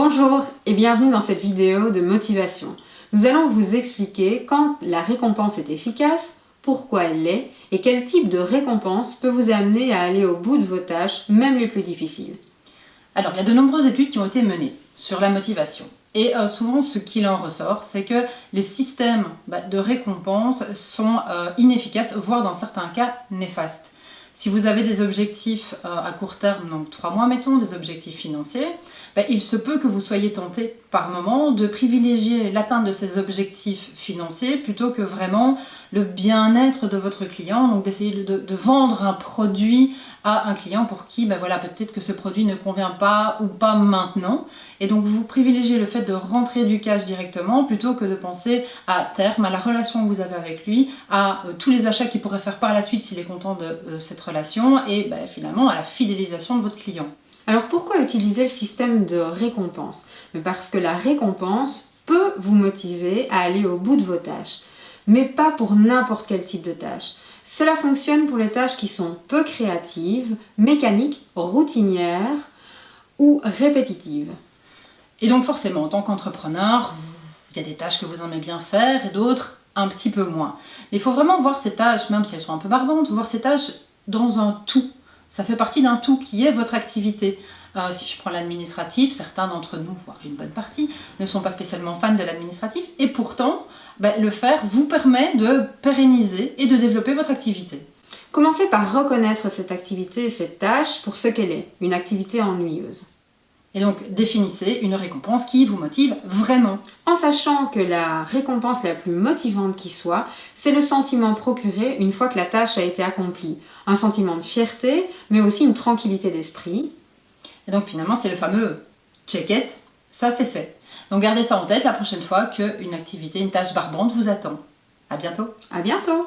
Bonjour et bienvenue dans cette vidéo de motivation. Nous allons vous expliquer quand la récompense est efficace, pourquoi elle l'est et quel type de récompense peut vous amener à aller au bout de vos tâches, même les plus difficiles. Alors, il y a de nombreuses études qui ont été menées sur la motivation. Et souvent, ce qu'il en ressort, c'est que les systèmes de récompense sont inefficaces, voire dans certains cas néfastes. Si vous avez des objectifs à court terme, donc 3 mois mettons, des objectifs financiers, il se peut que vous soyez tenté par moment de privilégier l'atteinte de ces objectifs financiers plutôt que vraiment le bien-être de votre client, donc d'essayer de vendre un produit à un client pour qui peut-être que ce produit ne convient pas ou pas maintenant. Et donc vous privilégiez le fait de rentrer du cash directement plutôt que de penser à terme, à la relation que vous avez avec lui, à tous les achats qu'il pourrait faire par la suite s'il est content de cette relation et finalement à la fidélisation de votre client. Alors pourquoi utiliser le système de récompense? Parce que la récompense peut vous motiver à aller au bout de vos tâches, mais pas pour n'importe quel type de tâche. Cela fonctionne pour les tâches qui sont peu créatives, mécaniques, routinières ou répétitives. Et donc forcément, en tant qu'entrepreneur, il y a des tâches que vous aimez bien faire et d'autres un petit peu moins. Mais il faut vraiment voir ces tâches, même si elles sont un peu barbantes, voir ces tâches dans un tout. Ça fait partie d'un tout qui est votre activité. Si je prends l'administratif, certains d'entre nous, voire une bonne partie, ne sont pas spécialement fans de l'administratif et pourtant, le faire vous permet de pérenniser et de développer votre activité. Commencez par reconnaître cette activité et cette tâche pour ce qu'elle est, une activité ennuyeuse. Et donc, définissez une récompense qui vous motive vraiment. En sachant que la récompense la plus motivante qui soit, c'est le sentiment procuré une fois que la tâche a été accomplie. Un sentiment de fierté, mais aussi une tranquillité d'esprit. Et donc finalement, c'est le fameux check it, ça c'est fait. Donc gardez ça en tête la prochaine fois qu'une activité, une tâche barbante vous attend. À bientôt. À bientôt.